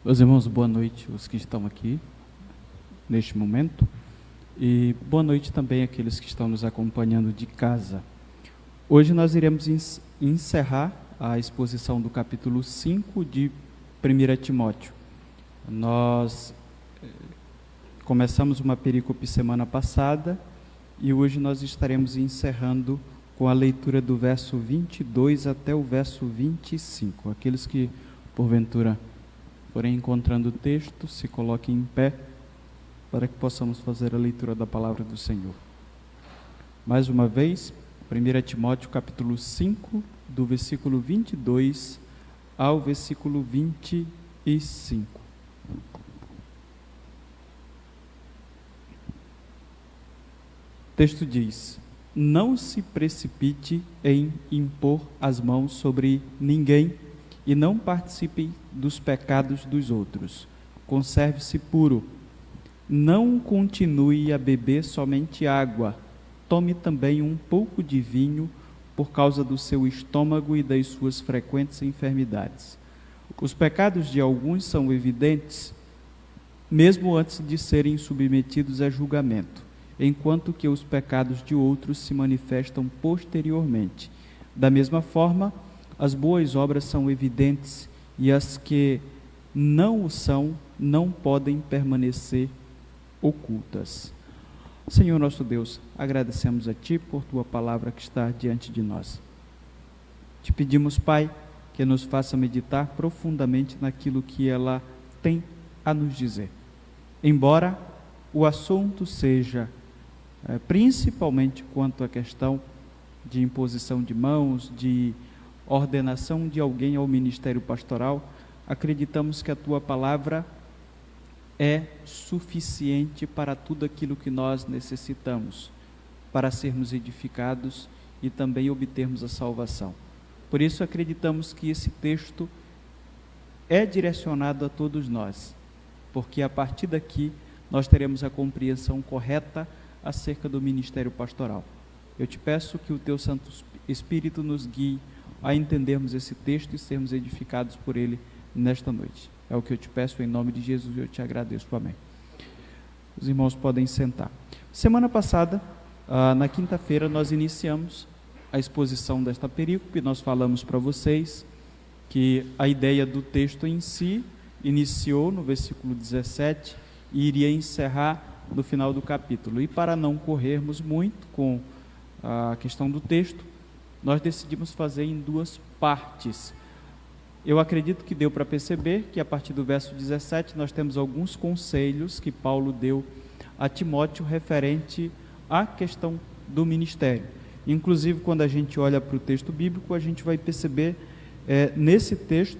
Meus irmãos, boa noite, os que estão aqui neste momento, e boa noite também àqueles que estão nos acompanhando de casa. Hoje nós iremos encerrar a exposição do capítulo 5 de 1 Timóteo. Nós começamos uma perícope semana passada e hoje nós estaremos encerrando com a leitura do verso 22 até o verso 25. Aqueles que, porventura, porém, encontrando o texto, se coloquem em pé para que possamos fazer a leitura da palavra do Senhor. Mais uma vez, 1 Timóteo capítulo 5, do versículo 22 ao versículo 25. O texto diz: não se precipite em impor as mãos sobre ninguém e não participe dos pecados dos outros. Conserve-se puro. Não continue a beber somente água. Tome também um pouco de vinho por causa do seu estômago e das suas frequentes enfermidades. Os pecados de alguns são evidentes, mesmo antes de serem submetidos a julgamento, enquanto que os pecados de outros se manifestam posteriormente. Da mesma forma, as boas obras são evidentes e as que não o são não podem permanecer ocultas. Senhor nosso Deus, agradecemos a Ti por Tua palavra que está diante de nós. Te pedimos, Pai, que nos faça meditar profundamente naquilo que ela tem a nos dizer. Embora o assunto seja principalmente quanto à questão de imposição de mãos, de ordenação de alguém ao ministério pastoral, acreditamos que a Tua palavra é suficiente para tudo aquilo que nós necessitamos, para sermos edificados e também obtermos a salvação. Por isso acreditamos que esse texto é direcionado a todos nós, porque a partir daqui nós teremos a compreensão correta acerca do ministério pastoral. Eu te peço que o Teu Santo Espírito nos guie a entendermos esse texto e sermos edificados por ele nesta noite. É o que eu te peço em nome de Jesus e eu te agradeço. Amém. Os irmãos podem sentar. Semana passada, na quinta-feira, nós iniciamos a exposição desta perícope. Nós falamos para vocês que a ideia do texto em si iniciou no versículo 17 e iria encerrar no final do capítulo. E para não corrermos muito com a questão do texto, nós decidimos fazer em duas partes. Eu acredito que deu para perceber que a partir do verso 17 nós temos alguns conselhos que Paulo deu a Timóteo referente à questão do ministério. Inclusive, quando a gente olha para o texto bíblico, a gente vai perceber nesse texto,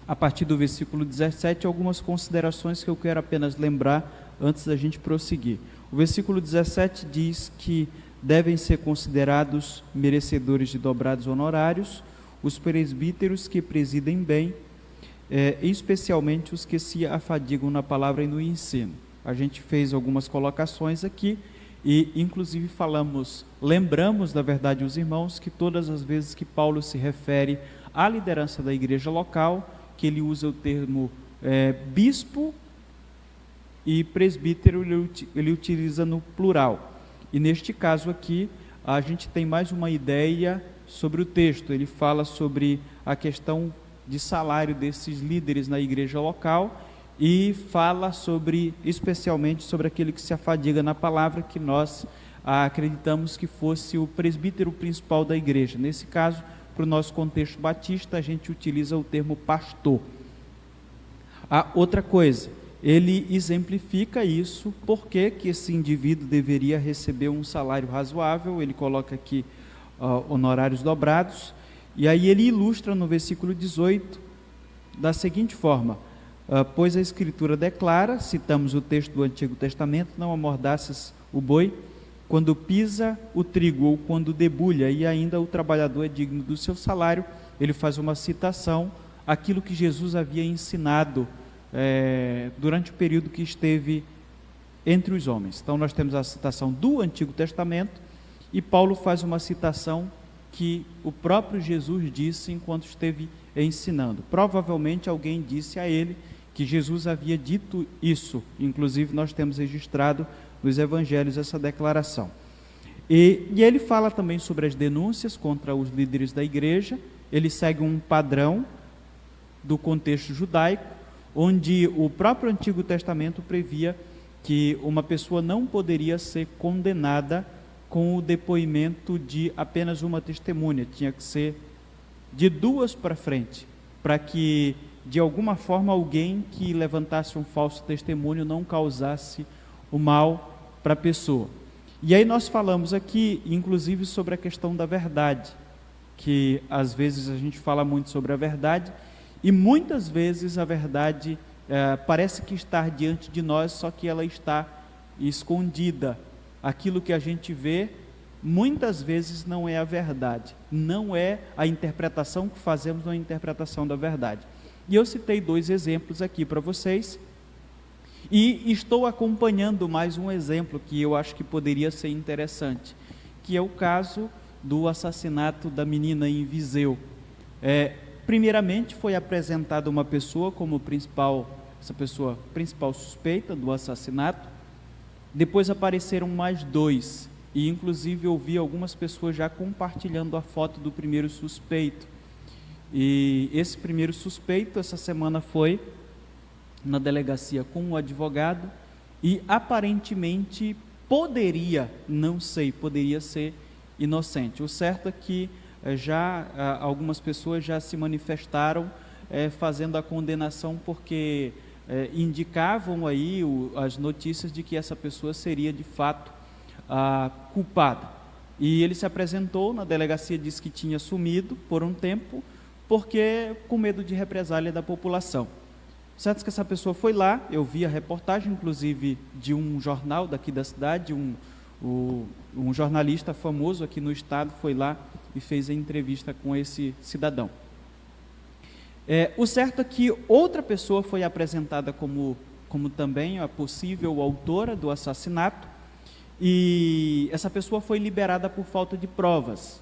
a partir do versículo 17, algumas considerações que eu quero apenas lembrar antes da gente prosseguir. O versículo 17 diz que devem ser considerados merecedores de dobrados honorários os presbíteros que presidem bem, especialmente os que se afadigam na palavra e no ensino. A gente fez algumas colocações aqui e inclusive lembramos, na verdade, os irmãos, que todas as vezes que Paulo se refere à liderança da igreja local, que ele usa o termo bispo e presbítero, ele utiliza no plural. E neste caso aqui, a gente tem mais uma ideia sobre o texto. Ele fala sobre a questão de salário desses líderes na igreja local e fala especialmente sobre aquele que se afadiga na palavra, que nós acreditamos que fosse o presbítero principal da igreja. Nesse caso, para o nosso contexto batista, a gente utiliza o termo pastor. A outra coisa, ele exemplifica isso, porque que esse indivíduo deveria receber um salário razoável. Ele coloca aqui honorários dobrados, e aí ele ilustra no versículo 18 da seguinte forma: pois a Escritura declara, citamos o texto do Antigo Testamento, não amordaças o boi quando pisa o trigo ou quando debulha, e ainda o trabalhador é digno do seu salário. Ele faz uma citação àquilo que Jesus havia ensinado durante o período que esteve entre os homens. Então nós temos a citação do Antigo Testamento e Paulo faz uma citação que o próprio Jesus disse enquanto esteve ensinando. Provavelmente alguém disse a ele que Jesus havia dito isso. Inclusive nós temos registrado nos evangelhos essa declaração. E ele fala também sobre as denúncias contra os líderes da igreja. Ele segue um padrão do contexto judaico, onde o próprio Antigo Testamento previa que uma pessoa não poderia ser condenada com o depoimento de apenas uma testemunha, tinha que ser de duas para frente, para que de alguma forma alguém que levantasse um falso testemunho não causasse o mal para a pessoa. E aí nós falamos aqui, inclusive, sobre a questão da verdade, que às vezes a gente fala muito sobre a verdade, e muitas vezes a verdade parece que está diante de nós, só que ela está escondida. Aquilo que a gente vê, muitas vezes não é a verdade, não é a interpretação que fazemos na interpretação da verdade. E eu citei 2 exemplos aqui para vocês, e estou acompanhando mais um exemplo que eu acho que poderia ser interessante, que é o caso do assassinato da menina em Viseu. Primeiramente foi apresentada uma pessoa como principal suspeita do assassinato, depois apareceram mais 2, e inclusive eu vi algumas pessoas já compartilhando a foto do primeiro suspeito. E esse primeiro suspeito, essa semana foi na delegacia com o advogado, e aparentemente poderia ser inocente. O certo é que algumas pessoas já se manifestaram fazendo a condenação, porque indicavam aí as notícias de que essa pessoa seria de fato culpada. E ele se apresentou na delegacia, disse que tinha sumido por um tempo, porque com medo de represália da população. Certo que essa pessoa foi lá, eu vi a reportagem, inclusive, de um jornal daqui da cidade, um jornalista famoso aqui no estado foi lá e fez a entrevista com esse cidadão. O certo é que outra pessoa foi apresentada como também a possível autora do assassinato, e essa pessoa foi liberada por falta de provas.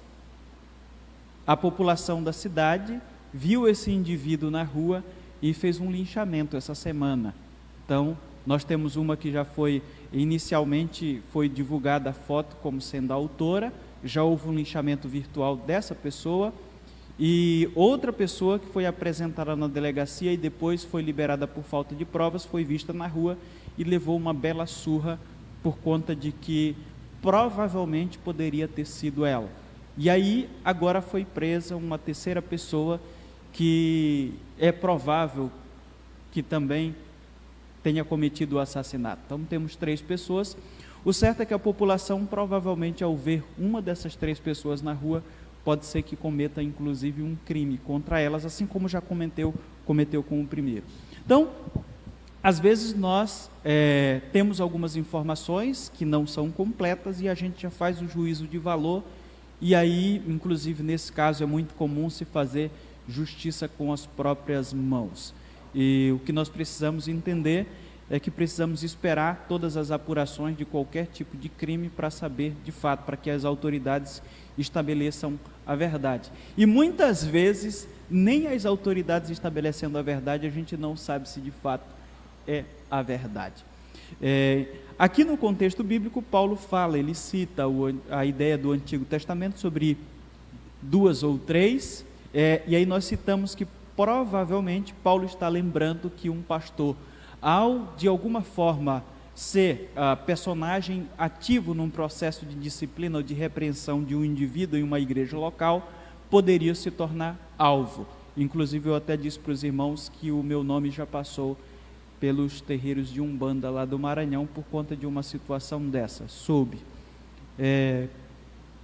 A população da cidade viu esse indivíduo na rua e fez um linchamento essa semana. Então, nós temos uma que já inicialmente foi divulgada a foto como sendo a autora, já houve um linchamento virtual dessa pessoa, e outra pessoa que foi apresentada na delegacia e depois foi liberada por falta de provas, foi vista na rua e levou uma bela surra por conta de que provavelmente poderia ter sido ela. E aí, agora foi presa uma terceira pessoa que é provável que também tenha cometido o assassinato. Então, temos 3 pessoas. O certo é que a população, provavelmente, ao ver uma dessas 3 pessoas na rua, pode ser que cometa, inclusive, um crime contra elas, assim como já cometeu com o primeiro. Então, às vezes nós temos algumas informações que não são completas e a gente já faz o juízo de valor, e aí, inclusive, nesse caso, é muito comum se fazer justiça com as próprias mãos. E o que nós precisamos entender é que precisamos esperar todas as apurações de qualquer tipo de crime para saber, de fato, para que as autoridades estabeleçam a verdade. E muitas vezes, nem as autoridades estabelecendo a verdade, a gente não sabe se de fato é a verdade. Aqui no contexto bíblico, Paulo fala, ele cita a ideia do Antigo Testamento sobre 2 ou 3, e aí nós citamos que provavelmente Paulo está lembrando que um pastor, ao de alguma forma ser personagem ativo num processo de disciplina ou de repreensão de um indivíduo em uma igreja local, poderia se tornar alvo. Inclusive eu até disse para os irmãos que o meu nome já passou pelos terreiros de Umbanda lá do Maranhão por conta de uma situação dessa, soube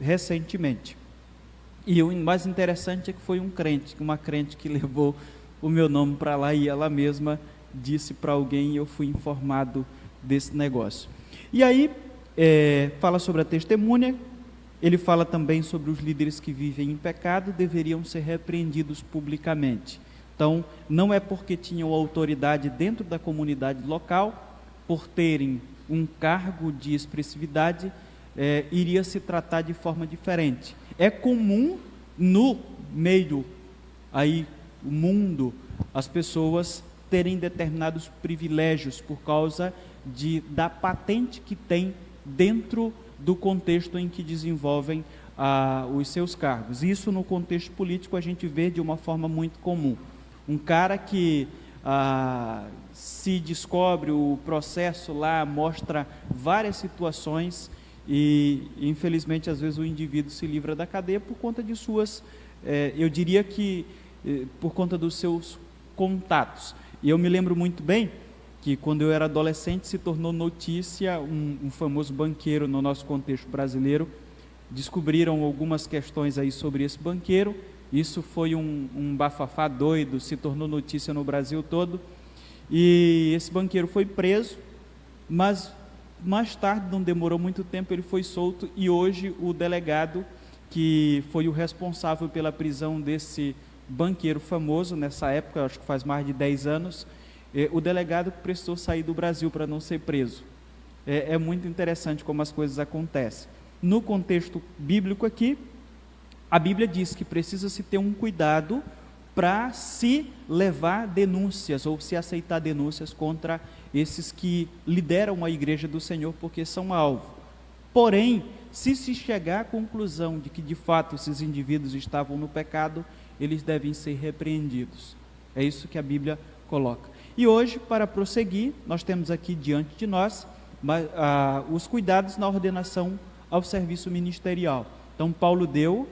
recentemente. E o mais interessante é que foi uma crente que levou o meu nome para lá, e ela mesma disse para alguém, e eu fui informado desse negócio. E aí fala sobre a testemunha. Ele fala também sobre os líderes que vivem em pecado, deveriam ser repreendidos publicamente. Então, não é porque tinham autoridade dentro da comunidade local, por terem um cargo de expressividade, iria se tratar de forma diferente. É comum no meio aí, o mundo, as pessoas terem determinados privilégios por causa da patente que tem dentro do contexto em que desenvolvem os seus cargos. Isso no contexto político a gente vê de uma forma muito comum. Um cara que se descobre o processo lá, mostra várias situações e infelizmente às vezes o indivíduo se livra da cadeia por conta de suas, eu diria que por conta dos seus contatos. E eu me lembro muito bem que quando eu era adolescente se tornou notícia um famoso banqueiro no nosso contexto brasileiro. Descobriram algumas questões aí sobre esse banqueiro. Isso foi um bafafá doido, se tornou notícia no Brasil todo. E esse banqueiro foi preso, mas mais tarde, não demorou muito tempo, ele foi solto. E hoje o delegado, que foi o responsável pela prisão desse banqueiro famoso, nessa época, acho que faz mais de 10 anos, o delegado precisou sair do Brasil para não ser preso. É muito interessante como as coisas acontecem. No contexto bíblico aqui, a Bíblia diz que precisa-se ter um cuidado para se levar denúncias ou se aceitar denúncias contra esses que lideram a igreja do Senhor, porque são alvo. Porém, se chegar à conclusão de que de fato esses indivíduos estavam no pecado, eles devem ser repreendidos. É isso que a Bíblia coloca. E hoje, para prosseguir, nós temos aqui diante de nós os cuidados na ordenação ao serviço ministerial. Então, Paulo deu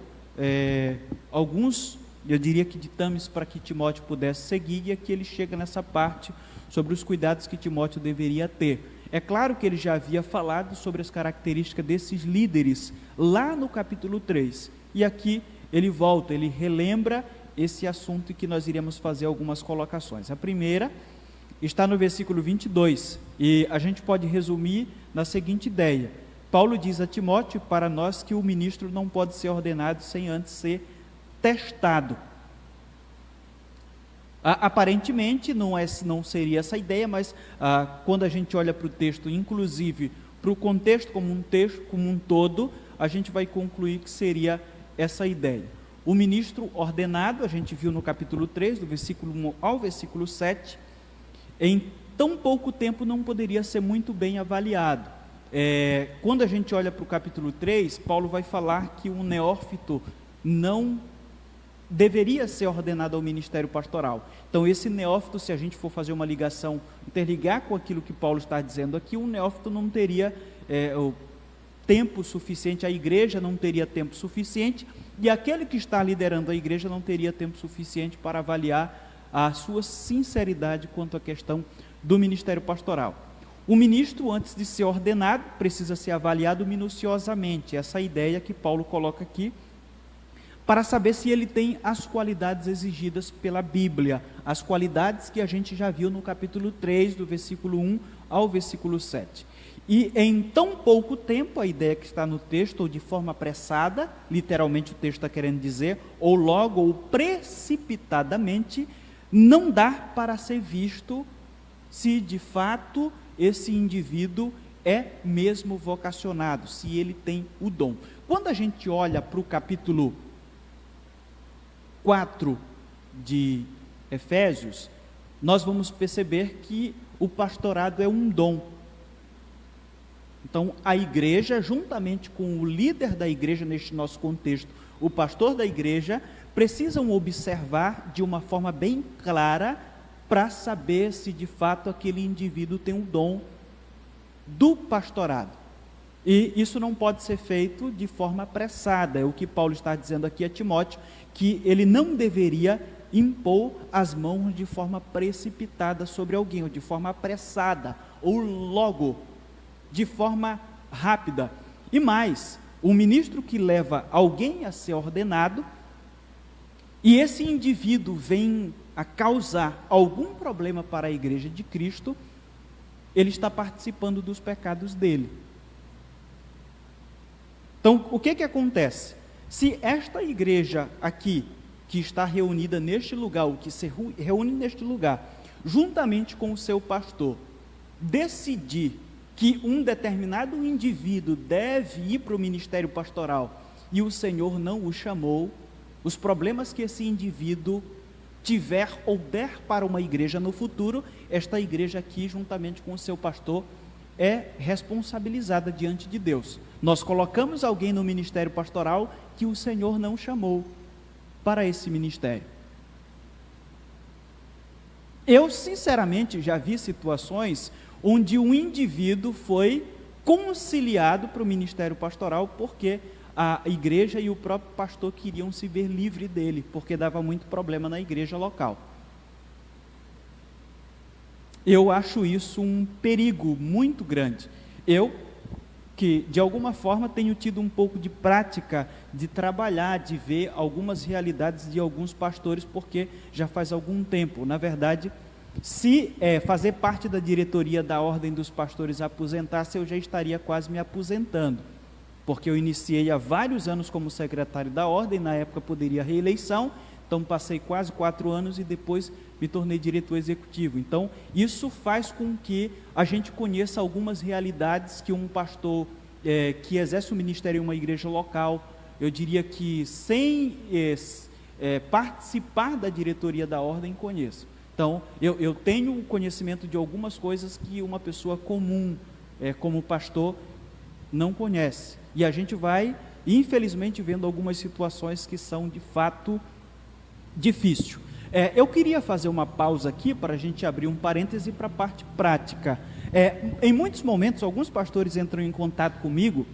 alguns, eu diria que ditames para que Timóteo pudesse seguir, e aqui ele chega nessa parte sobre os cuidados que Timóteo deveria ter. É claro que ele já havia falado sobre as características desses líderes lá no capítulo 3, e aqui ele volta, ele relembra esse assunto em que nós iremos fazer algumas colocações. A primeira está no versículo 22, e a gente pode resumir na seguinte ideia. Paulo diz a Timóteo, para nós, que o ministro não pode ser ordenado sem antes ser testado. Aparentemente não seria essa ideia, mas quando a gente olha para o texto, inclusive para o contexto como um todo, a gente vai concluir que seria essa ideia. O ministro ordenado, a gente viu no capítulo 3, do versículo 1 ao versículo 7, em tão pouco tempo não poderia ser muito bem avaliado. Quando a gente olha para o capítulo 3, Paulo vai falar que um neófito não deveria ser ordenado ao ministério pastoral. Então esse neófito, se a gente for fazer uma ligação, interligar com aquilo que Paulo está dizendo aqui, um neófito não teria o tempo suficiente, a igreja não teria tempo suficiente, e aquele que está liderando a igreja não teria tempo suficiente para avaliar a sua sinceridade quanto à questão do ministério pastoral. O ministro, antes de ser ordenado, precisa ser avaliado minuciosamente. Essa ideia que Paulo coloca aqui, para saber se ele tem as qualidades exigidas pela Bíblia, as qualidades que a gente já viu no capítulo 3, do versículo 1 ao versículo 7. E em tão pouco tempo, a ideia que está no texto, ou de forma apressada, literalmente o texto está querendo dizer, ou logo, ou precipitadamente, não dá para ser visto se de fato esse indivíduo é mesmo vocacionado, se ele tem o dom. Quando a gente olha para o capítulo 4 de Efésios, nós vamos perceber que o pastorado é um dom. Então, a igreja, juntamente com o líder da igreja, neste nosso contexto, o pastor da igreja, precisam observar de uma forma bem clara para saber se de fato aquele indivíduo tem um dom do pastorado. E isso não pode ser feito de forma apressada. É o que Paulo está dizendo aqui a Timóteo, que ele não deveria impor as mãos de forma precipitada sobre alguém, ou de forma apressada, ou logo, de forma rápida. E mais, o ministro que leva alguém a ser ordenado, e esse indivíduo vem a causar algum problema para a igreja de Cristo, ele está participando dos pecados dele. Então, o que acontece? Se esta igreja aqui, que está reunida neste lugar, ou que se reúne neste lugar, juntamente com o seu pastor, decidir que um determinado indivíduo deve ir para o ministério pastoral, e o Senhor não o chamou, os problemas que esse indivíduo tiver ou der para uma igreja no futuro, esta igreja aqui, juntamente com o seu pastor, é responsabilizada diante de Deus. Nós colocamos alguém no ministério pastoral que o Senhor não chamou para esse ministério. Eu, sinceramente, já vi situações onde um indivíduo foi conciliado para o ministério pastoral porque a igreja e o próprio pastor queriam se ver livre dele, porque dava muito problema na igreja local. Eu acho isso um perigo muito grande. Eu, que de alguma forma tenho tido um pouco de prática de trabalhar, de ver algumas realidades de alguns pastores, porque já faz algum tempo. Na verdade, se fazer parte da diretoria da Ordem dos Pastores aposentasse, eu já estaria quase me aposentando, porque eu iniciei há vários anos como secretário da Ordem, na época poderia reeleição, então passei quase 4 anos e depois me tornei diretor executivo. Então, isso faz com que a gente conheça algumas realidades que um pastor que exerce o ministério em uma igreja local, eu diria que sem participar da diretoria da Ordem, conheço. Então, eu tenho conhecimento de algumas coisas que uma pessoa comum, como pastor, não conhece. E a gente vai, infelizmente, vendo algumas situações que são, de fato, difíceis. Eu queria fazer uma pausa aqui para a gente abrir um parêntese para a parte prática. Em muitos momentos, alguns pastores entram em contato comigo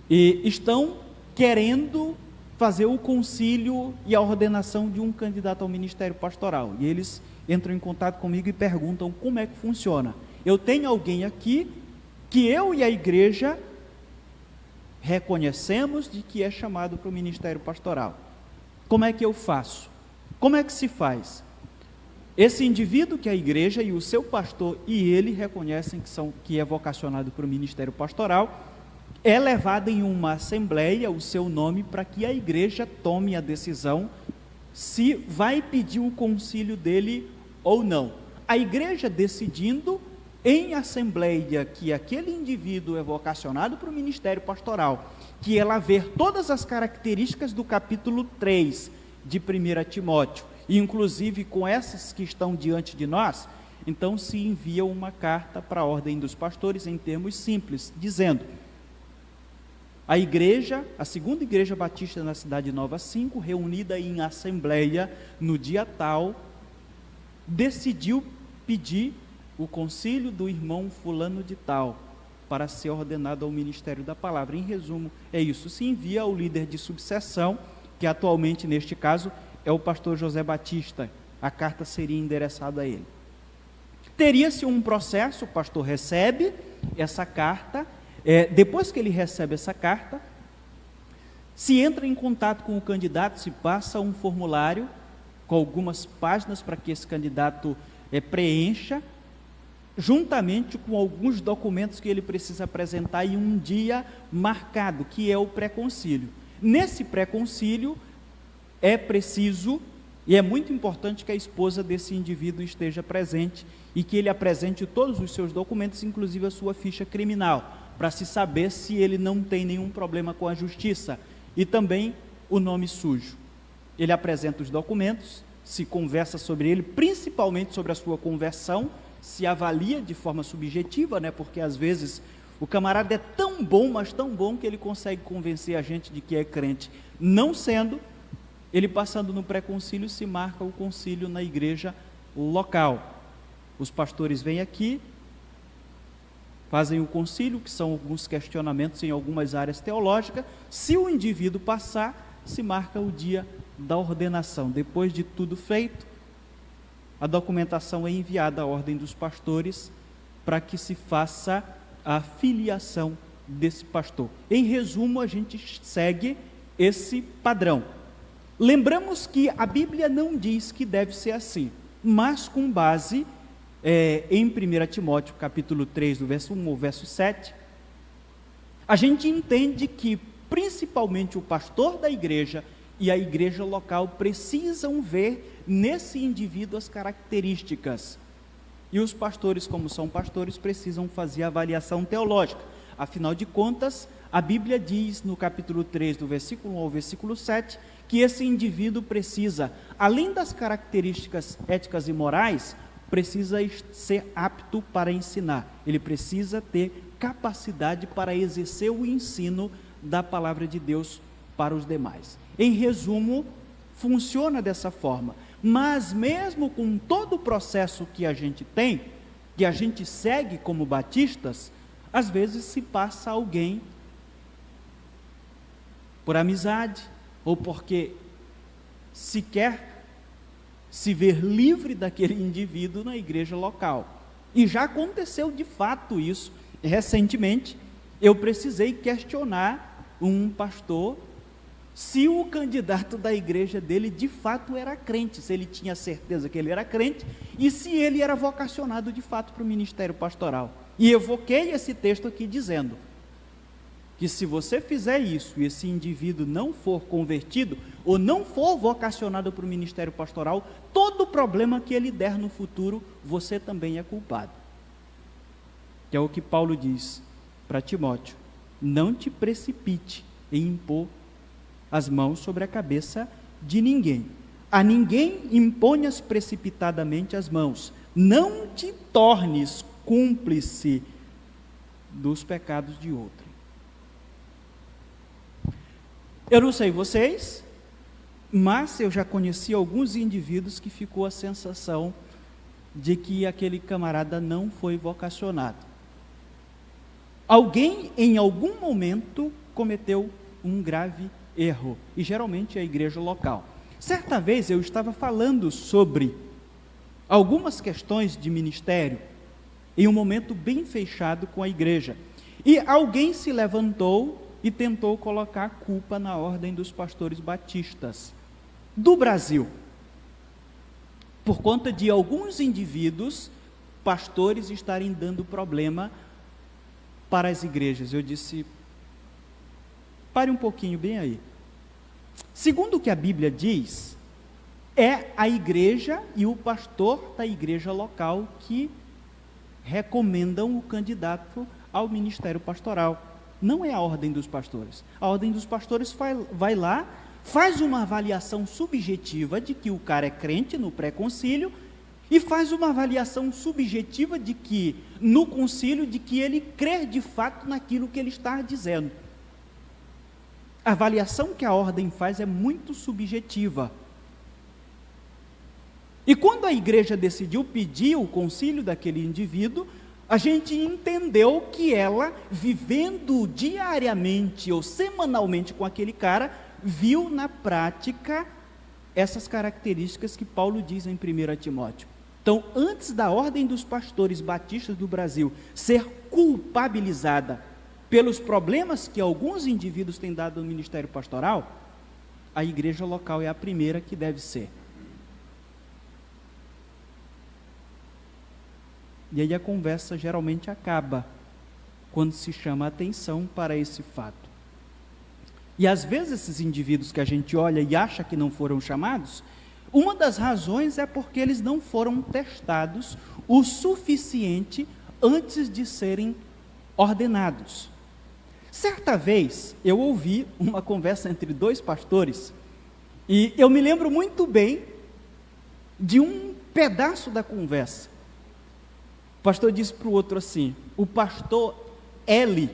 e estão querendo fazer o concílio e a ordenação de um candidato ao ministério pastoral. E eles entram em contato comigo e perguntam como é que funciona. Eu tenho alguém aqui que eu e a igreja reconhecemos de que é chamado para o ministério pastoral. Como é que eu faço? Como é que se faz? Esse indivíduo que a igreja e o seu pastor e ele reconhecem que é vocacionado para o ministério pastoral, é levado em uma assembleia o seu nome para que a igreja tome a decisão se vai pedir o concílio dele ou não. A igreja decidindo em assembleia que aquele indivíduo é vocacionado para o ministério pastoral, que ela ver todas as características do capítulo 3 de 1 Timóteo, inclusive com essas que estão diante de nós, então se envia uma carta para a Ordem dos Pastores em termos simples, dizendo: a igreja, a segunda igreja batista na Cidade Nova 5, reunida em assembleia no dia tal, decidiu pedir o concílio do irmão fulano de tal, para ser ordenado ao ministério da palavra. Em resumo, é isso. Se envia ao líder de subseção, que atualmente, neste caso, é o pastor José Batista. A carta seria endereçada a ele. Teria-se um processo, o pastor recebe essa carta, depois que ele recebe essa carta, se entra em contato com o candidato, se passa um formulário com algumas páginas para que esse candidato preencha, juntamente com alguns documentos que ele precisa apresentar em um dia marcado, que é o pré-concílio. Nesse pré-concílio, é preciso e é muito importante que a esposa desse indivíduo esteja presente e que ele apresente todos os seus documentos, inclusive a sua ficha criminal, para se saber se ele não tem nenhum problema com a justiça, e também o nome sujo. Ele apresenta os documentos, se conversa sobre ele, principalmente sobre a sua conversão, se avalia de forma subjetiva, porque às vezes o camarada é tão bom, mas tão bom, que ele consegue convencer a gente de que é crente. Não sendo, ele passando no pré-concílio, se marca o concílio na igreja local. Os pastores vêm aqui, fazem o concílio, que são alguns questionamentos em algumas áreas teológicas. Se o indivíduo passar, se marca o dia da ordenação. Depois de tudo feito, a documentação é enviada à Ordem dos Pastores para que se faça a filiação desse pastor. Em resumo, a gente segue esse padrão. Lembramos que a Bíblia não diz que deve ser assim, mas com base em 1 Timóteo capítulo 3, do verso 1 ao verso 7, a gente entende que principalmente o pastor da igreja e a igreja local precisam ver nesse indivíduo as características. E os pastores, como são pastores, precisam fazer a avaliação teológica. Afinal de contas, a Bíblia diz no capítulo 3, do versículo 1 ao versículo 7, que esse indivíduo precisa, além das características éticas e morais, precisa ser apto para ensinar. Ele precisa ter capacidade para exercer o ensino da palavra de Deus para os demais. Em resumo, funciona dessa forma. Mas mesmo com todo o processo que a gente tem, que a gente segue como batistas, às vezes se passa alguém por amizade, ou porque se quer se ver livre daquele indivíduo na igreja local. E já aconteceu de fato isso. Recentemente, eu precisei questionar um pastor se o candidato da igreja dele de fato era crente, se ele tinha certeza que ele era crente e se ele era vocacionado de fato para o ministério pastoral. E evoquei esse texto aqui dizendo que se você fizer isso e esse indivíduo não for convertido ou não for vocacionado para o ministério pastoral, todo problema que ele der no futuro, você também é culpado. Que é o que Paulo diz para Timóteo: não te precipite em impor as mãos sobre a cabeça de ninguém. A ninguém imponhas precipitadamente as mãos. Não te tornes cúmplice dos pecados de outro. Eu não sei vocês, mas eu já conheci alguns indivíduos que ficou a sensação de que aquele camarada não foi vocacionado. Alguém, em algum momento, cometeu um grave erro, e geralmente é a igreja local. Certa vez eu estava falando sobre algumas questões de ministério, em um momento bem fechado com a igreja, e alguém se levantou e tentou colocar a culpa na ordem dos pastores batistas do Brasil, por conta de alguns indivíduos, pastores, estarem dando problema para as igrejas. Eu disse: pare um pouquinho bem aí. Segundo o que a Bíblia diz, é a igreja e o pastor da igreja local que recomendam o candidato ao ministério pastoral. Não é a ordem dos pastores. A ordem dos pastores vai lá, faz uma avaliação subjetiva de que o cara é crente no pré-concílio e faz uma avaliação subjetiva de que, no concílio, de que ele crê de fato naquilo que ele está dizendo. A avaliação que a ordem faz é muito subjetiva. E quando a igreja decidiu pedir o concílio daquele indivíduo, a gente entendeu que ela, vivendo diariamente ou semanalmente com aquele cara, viu na prática essas características que Paulo diz em 1 Timóteo. Então, antes da ordem dos pastores batistas do Brasil ser culpabilizada pelos problemas que alguns indivíduos têm dado no ministério pastoral, a igreja local é a primeira que deve ser. E aí a conversa geralmente acaba quando se chama a atenção para esse fato. E às vezes esses indivíduos que a gente olha e acha que não foram chamados, uma das razões é porque eles não foram testados o suficiente antes de serem ordenados. Certa vez eu ouvi uma conversa entre dois pastores e eu me lembro muito bem de um pedaço da conversa. O pastor disse para o outro assim: o pastor L,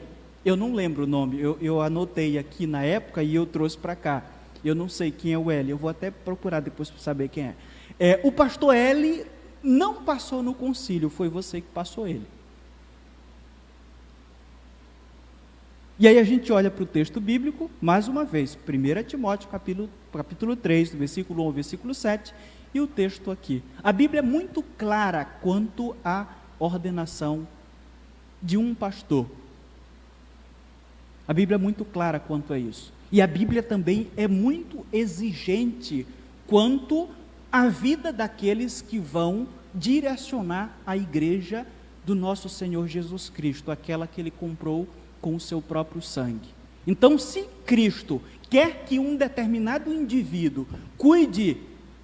eu não lembro o nome, eu anotei aqui na época e eu trouxe para cá. Eu não sei quem é o L, eu vou até procurar depois para saber quem é. O pastor L não passou no concílio, foi você que passou ele. E aí a gente olha para o texto bíblico, mais uma vez, 1 Timóteo, capítulo 3, do versículo 1 ao versículo 7, e o texto aqui. A Bíblia é muito clara quanto à ordenação de um pastor. A Bíblia é muito clara quanto a isso. E a Bíblia também é muito exigente quanto à vida daqueles que vão direcionar a igreja do nosso Senhor Jesus Cristo, aquela que Ele comprou com o seu próprio sangue. Então, se Cristo quer que um determinado indivíduo cuide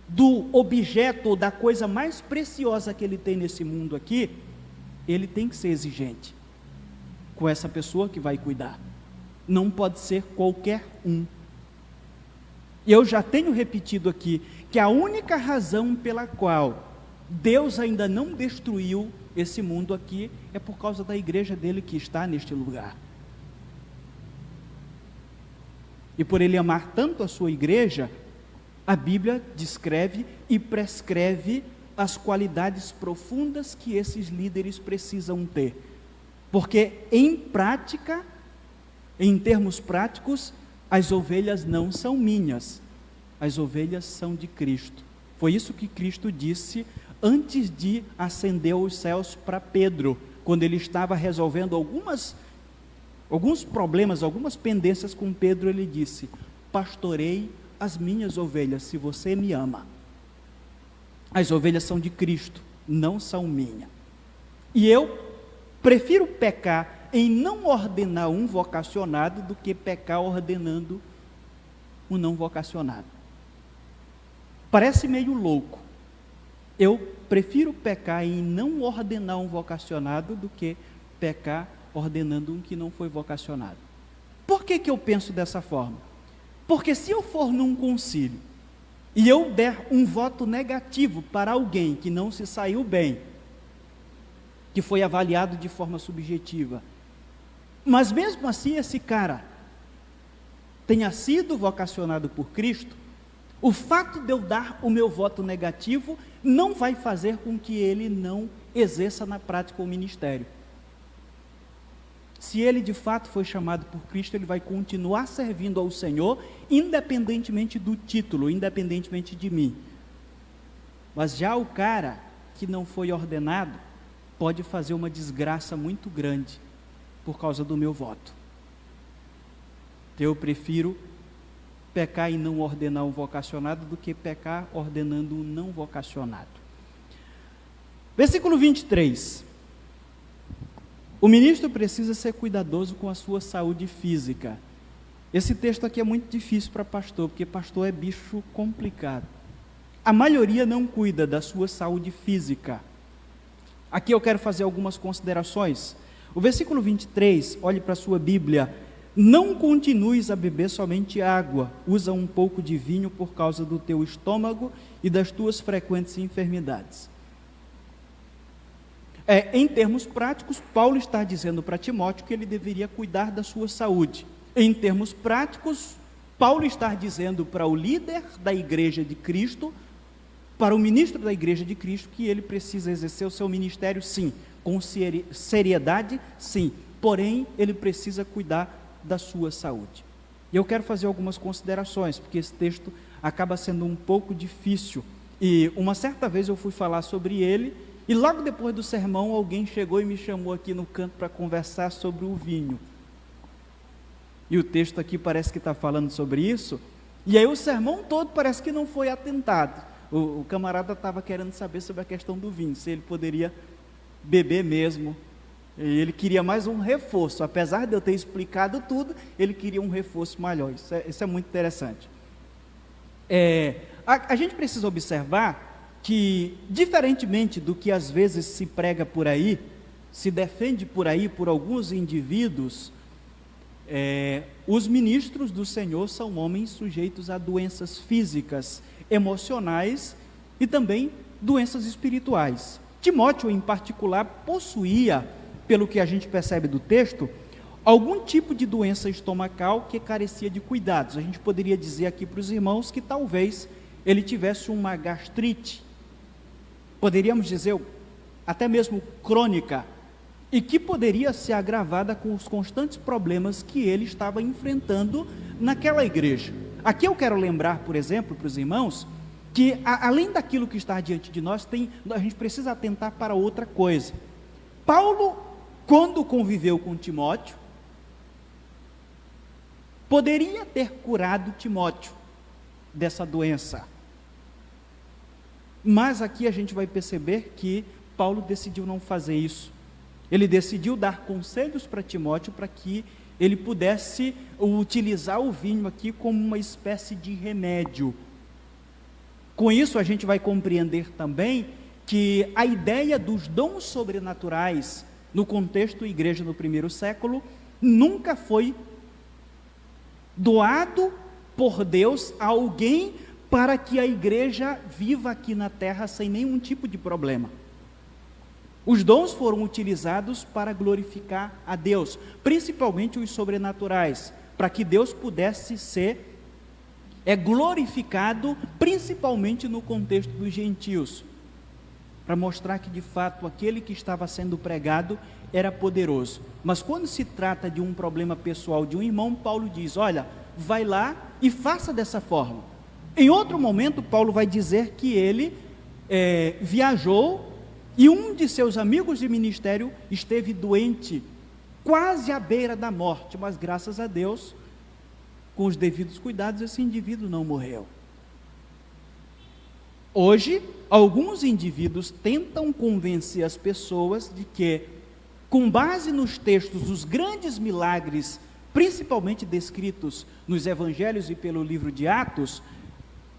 do objeto ou da coisa mais preciosa que ele tem nesse mundo aqui, ele tem que ser exigente com essa pessoa que vai cuidar. não pode ser qualquer um. E eu já tenho repetido aqui que a única razão pela qual Deus ainda não destruiu esse mundo aqui é por causa da igreja dele que está neste lugar. E por ele amar tanto a sua igreja, a Bíblia descreve e prescreve as qualidades profundas que esses líderes precisam ter. Porque em prática, em termos práticos, as ovelhas não são minhas, as ovelhas são de Cristo. Foi isso que Cristo disse antes de ascender aos céus para Pedro, quando ele estava resolvendo alguns problemas, algumas pendências com Pedro. Ele disse: pastorei as minhas ovelhas, se você me ama. As ovelhas são de Cristo, não são minhas. E eu prefiro pecar em não ordenar um vocacionado do que pecar ordenando um não vocacionado. Parece meio louco. Eu prefiro pecar em não ordenar um vocacionado do que pecar ordenando um que não foi vocacionado. Por que eu penso dessa forma? Porque se eu for num concílio e eu der um voto negativo para alguém que não se saiu bem, que foi avaliado de forma subjetiva, mas mesmo assim esse cara tenha sido vocacionado por Cristo, o fato de eu dar o meu voto negativo não vai fazer com que ele não exerça na prática o ministério. Se ele de fato foi chamado por Cristo, ele vai continuar servindo ao Senhor, independentemente do título, independentemente de mim. Mas já o cara que não foi ordenado, pode fazer uma desgraça muito grande, por causa do meu voto. Eu prefiro pecar e não ordenar um vocacionado, do que pecar ordenando um não vocacionado. Versículo 23. O ministro precisa ser cuidadoso com a sua saúde física. Esse texto aqui é muito difícil para pastor, porque pastor é bicho complicado. A maioria não cuida da sua saúde física. Aqui eu quero fazer algumas considerações. O versículo 23, olhe para a sua Bíblia: não continues a beber somente água, usa um pouco de vinho por causa do teu estômago e das tuas frequentes enfermidades. Em termos práticos, Paulo está dizendo para Timóteo que ele deveria cuidar da sua saúde. Em termos práticos, Paulo está dizendo para o líder da igreja de Cristo, para o ministro da igreja de Cristo, que ele precisa exercer o seu ministério, sim, com seriedade, sim, porém ele precisa cuidar da sua saúde. E eu quero fazer algumas considerações, porque esse texto acaba sendo um pouco difícil, e uma certa vez eu fui falar sobre ele, e logo depois do sermão alguém chegou e me chamou aqui no canto para conversar sobre o vinho, e o texto aqui parece que está falando sobre isso, e aí o sermão todo parece que não foi atentado. O camarada estava querendo saber sobre a questão do vinho, se ele poderia beber mesmo, e ele queria mais um reforço, apesar de eu ter explicado tudo, ele queria um reforço maior. Isso é muito interessante. A gente precisa observar que, diferentemente do que às vezes se prega por aí, se defende por aí por alguns indivíduos, os ministros do Senhor são homens sujeitos a doenças físicas, emocionais e também doenças espirituais. Timóteo, em particular, possuía, pelo que a gente percebe do texto, algum tipo de doença estomacal que carecia de cuidados. A gente poderia dizer aqui para os irmãos que talvez ele tivesse uma gastrite, poderíamos dizer até mesmo crônica, e que poderia ser agravada com os constantes problemas que ele estava enfrentando naquela igreja. Aqui eu quero lembrar, por exemplo, para os irmãos, que além daquilo que está diante de nós, a gente precisa atentar para outra coisa. Paulo, quando conviveu com Timóteo, poderia ter curado Timóteo dessa doença, mas aqui a gente vai perceber que Paulo decidiu não fazer isso. Ele decidiu dar conselhos para Timóteo para que ele pudesse utilizar o vinho aqui como uma espécie de remédio. Com isso a gente vai compreender também que a ideia dos dons sobrenaturais no contexto igreja no primeiro século nunca foi doado por Deus a alguém para que a igreja viva aqui na terra sem nenhum tipo de problema. Os dons foram utilizados para glorificar a Deus, principalmente os sobrenaturais, para que Deus pudesse ser glorificado, principalmente no contexto dos gentios, para mostrar que de fato aquele que estava sendo pregado era poderoso. Mas quando se trata de um problema pessoal de um irmão, Paulo diz: olha, vai lá e faça dessa forma. Em outro momento, Paulo vai dizer que ele viajou e um de seus amigos de ministério esteve doente, quase à beira da morte, mas graças a Deus, com os devidos cuidados, esse indivíduo não morreu. Hoje, alguns indivíduos tentam convencer as pessoas de que, com base nos textos, os grandes milagres, principalmente descritos nos evangelhos e pelo livro de Atos,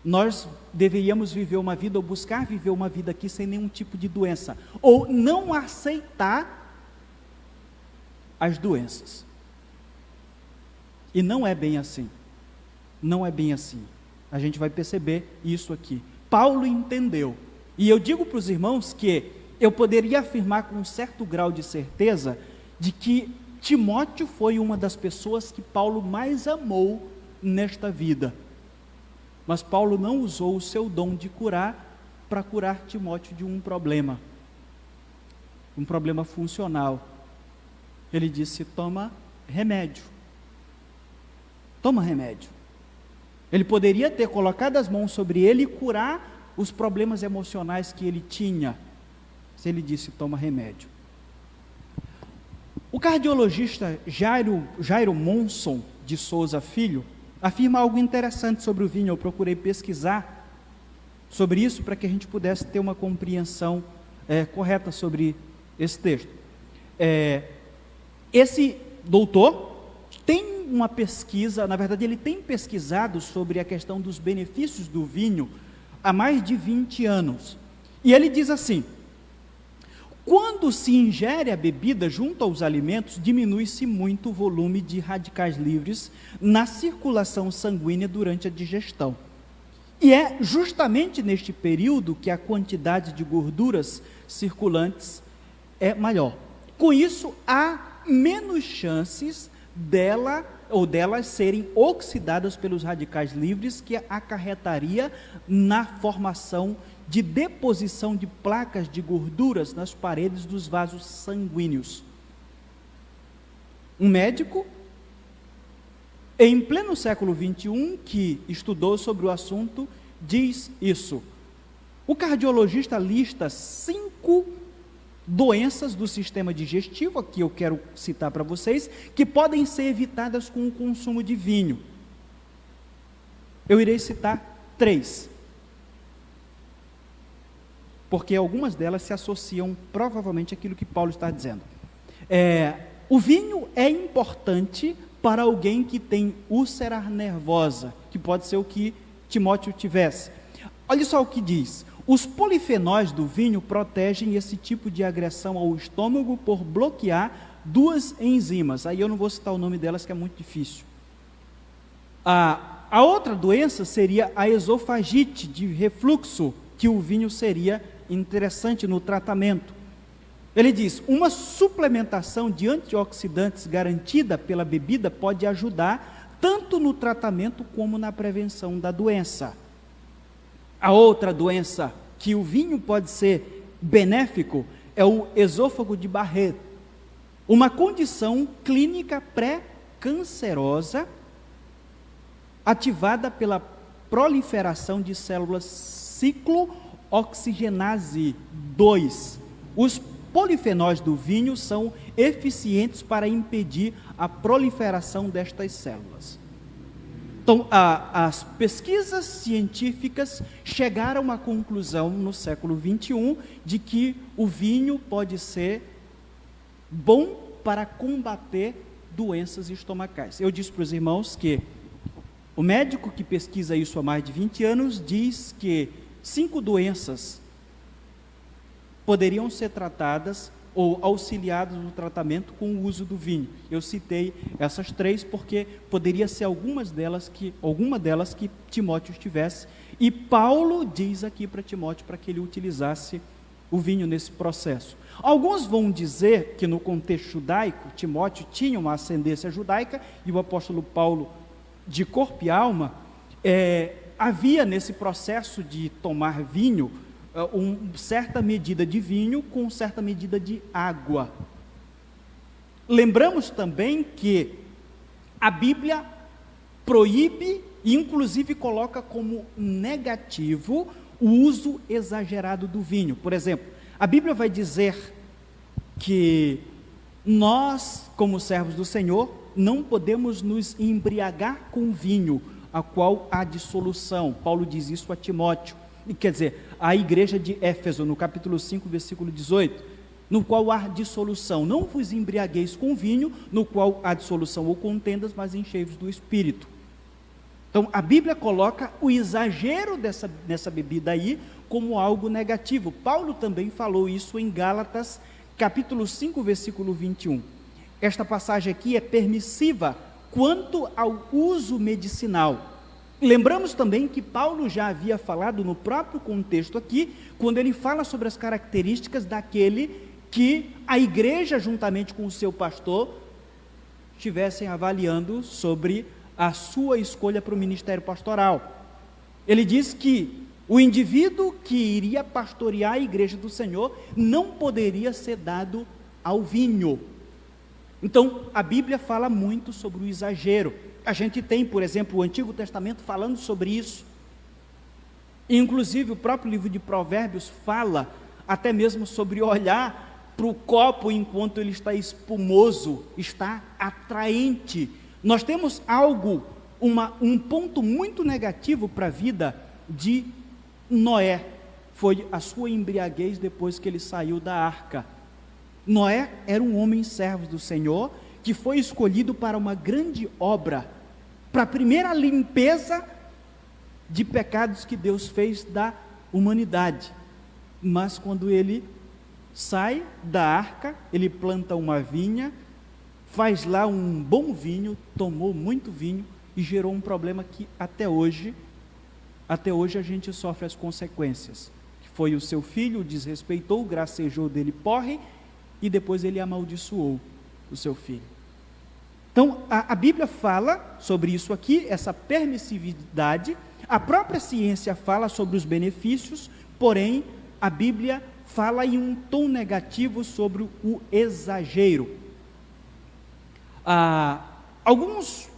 nós deveríamos viver uma vida, ou buscar viver uma vida aqui sem nenhum tipo de doença, ou não aceitar as doenças. E não é bem assim. Não é bem assim. A gente vai perceber isso aqui. Paulo entendeu. E eu digo para os irmãos que eu poderia afirmar com um certo grau de certeza de que Timóteo foi uma das pessoas que Paulo mais amou nesta vida. Mas Paulo não usou o seu dom de curar para curar Timóteo de um problema funcional. Ele disse: toma remédio. Toma remédio. Ele poderia ter colocado as mãos sobre ele e curar os problemas emocionais que ele tinha. Se ele disse: toma remédio. O cardiologista Jairo Monson de Souza Filho afirma algo interessante sobre o vinho. Eu procurei pesquisar sobre isso para que a gente pudesse ter uma compreensão correta sobre esse texto. Esse doutor tem uma pesquisa, na verdade ele tem pesquisado sobre a questão dos benefícios do vinho há mais de 20 anos. E ele diz assim: quando se ingere a bebida junto aos alimentos, diminui-se muito o volume de radicais livres na circulação sanguínea durante a digestão. E é justamente neste período que a quantidade de gorduras circulantes é maior. Com isso, há menos chances delas serem oxidadas pelos radicais livres, que acarretaria na formação de deposição de placas de gorduras nas paredes dos vasos sanguíneos. Um médico, em pleno século XXI, que estudou sobre o assunto, diz isso. O cardiologista lista 5 doenças do sistema digestivo, aqui eu quero citar para vocês, que podem ser evitadas com o consumo de vinho. Eu irei citar 3. Porque algumas delas se associam provavelmente àquilo que Paulo está dizendo. O vinho é importante para alguém que tem úlcera nervosa, que pode ser o que Timóteo tivesse. Olha só o que diz: os polifenóis do vinho protegem esse tipo de agressão ao estômago por bloquear 2 enzimas. Aí eu não vou citar o nome delas, que é muito difícil. A outra doença seria a esofagite de refluxo, que o vinho seria interessante no tratamento. Ele diz: uma suplementação de antioxidantes garantida pela bebida pode ajudar tanto no tratamento como na prevenção da doença. A outra doença que o vinho pode ser benéfico é o esôfago de Barrett, uma condição clínica pré-cancerosa ativada pela proliferação de células ciclooxigenase 2. Os polifenóis do vinho são eficientes para impedir a proliferação destas células. Então, as pesquisas científicas chegaram à conclusão no século XXI de que o vinho pode ser bom para combater doenças estomacais. Eu disse para os irmãos que o médico que pesquisa isso há mais de 20 anos diz que 5 doenças poderiam ser tratadas ou auxiliados no tratamento com o uso do vinho. Eu citei essas 3 porque poderia ser alguma delas que Timóteo tivesse, e Paulo diz aqui para Timóteo para que ele utilizasse o vinho nesse processo. Alguns vão dizer que no contexto judaico, Timóteo tinha uma ascendência judaica, e o apóstolo Paulo, de corpo e alma, havia nesse processo de tomar vinho, certa medida de vinho com certa medida de água. Lembramos também que a Bíblia proíbe e inclusive coloca como negativo o uso exagerado do vinho. Por exemplo, a Bíblia vai dizer que nós, como servos do Senhor, não podemos nos embriagar com vinho, a qual há dissolução. Paulo diz isso a Timóteo. Quer dizer, a igreja de Éfeso, no capítulo 5, versículo 18, no qual há dissolução. Não vos embriagueis com vinho, no qual há dissolução ou contendas, mas enchei-vos do Espírito. Então, a Bíblia coloca o exagero dessa bebida aí como algo negativo. Paulo também falou isso em Gálatas, capítulo 5, versículo 21. Esta passagem aqui é permissiva quanto ao uso medicinal. Lembramos também que Paulo já havia falado no próprio contexto aqui, quando ele fala sobre as características daquele que a igreja, juntamente com o seu pastor, estivessem avaliando sobre a sua escolha para o ministério pastoral. Ele diz que o indivíduo que iria pastorear a igreja do Senhor não poderia ser dado ao vinho. Então, a Bíblia fala muito sobre o exagero. A gente tem, por exemplo, o Antigo Testamento falando sobre isso. Inclusive, o próprio livro de Provérbios fala até mesmo sobre olhar para o copo enquanto ele está espumoso, está atraente. Nós temos um ponto muito negativo para a vida de Noé. Foi a sua embriaguez depois que ele saiu da arca. Noé era um homem servo do Senhor, que foi escolhido para uma grande obra, para a primeira limpeza de pecados que Deus fez da humanidade. Mas quando ele sai da arca, ele planta uma vinha, faz lá um bom vinho, tomou muito vinho e gerou um problema que até hoje a gente sofre as consequências. Foi o seu filho, o desrespeitou, gracejou dele porre, e depois ele amaldiçoou o seu filho. Então, a Bíblia fala sobre isso aqui, essa permissividade. A própria ciência fala sobre os benefícios, porém, a Bíblia fala em um tom negativo sobre o exagero. Alguns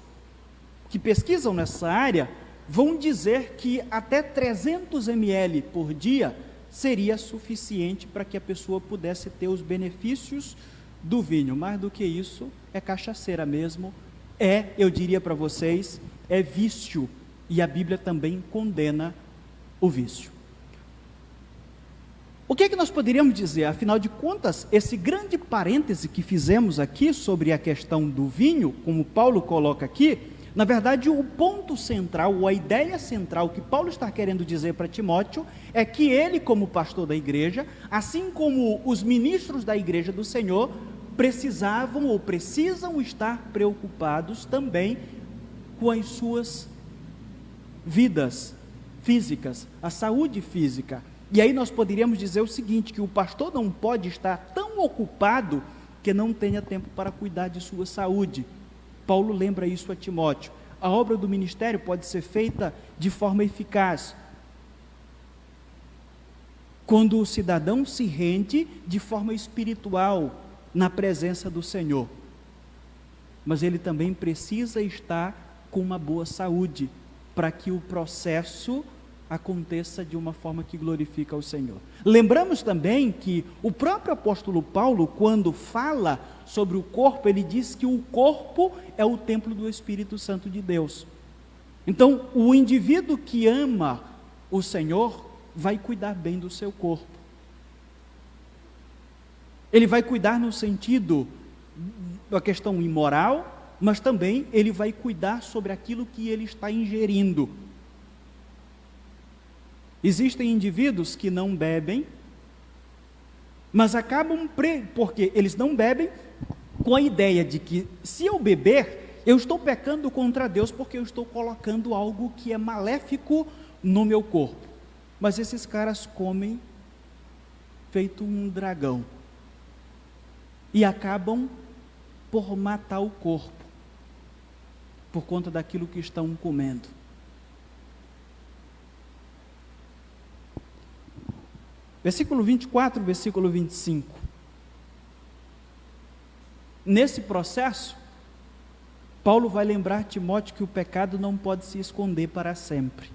que pesquisam nessa área vão dizer que até 300 ml por dia seria suficiente para que a pessoa pudesse ter os benefícios do vinho. Mais do que isso, é cachaceira mesmo, eu diria para vocês, é vício, e a Bíblia também condena o vício. O que nós poderíamos dizer? Afinal de contas, esse grande parêntese que fizemos aqui sobre a questão do vinho, como Paulo coloca aqui, na verdade, o ponto central, ou a ideia central que Paulo está querendo dizer para Timóteo, é que ele, como pastor da igreja, assim como os ministros da igreja do Senhor, precisavam ou precisam estar preocupados também com as suas vidas físicas, a saúde física. E aí nós poderíamos dizer o seguinte, que o pastor não pode estar tão ocupado que não tenha tempo para cuidar de sua saúde. Paulo lembra isso a Timóteo. A obra do ministério pode ser feita de forma eficaz quando o cidadão se rende de forma espiritual na presença do Senhor. Mas ele também precisa estar com uma boa saúde para que o processo aconteça de uma forma que glorifica o Senhor. Lembramos também que o próprio apóstolo Paulo, quando fala sobre o corpo, ele diz que o corpo é o templo do Espírito Santo de Deus. Então, o indivíduo que ama o Senhor vai cuidar bem do seu corpo. Ele vai cuidar no sentido da questão imoral, mas também ele vai cuidar sobre aquilo que ele está ingerindo. Existem indivíduos que não bebem, mas acabam, porque eles não bebem, com a ideia de que se eu beber, eu estou pecando contra Deus, porque eu estou colocando algo que é maléfico no meu corpo. Mas esses caras comem feito um dragão, e acabam por matar o corpo, por conta daquilo que estão comendo. Versículo 24, versículo 25. Nesse processo, Paulo vai lembrar Timóteo que o pecado não pode se esconder para sempre.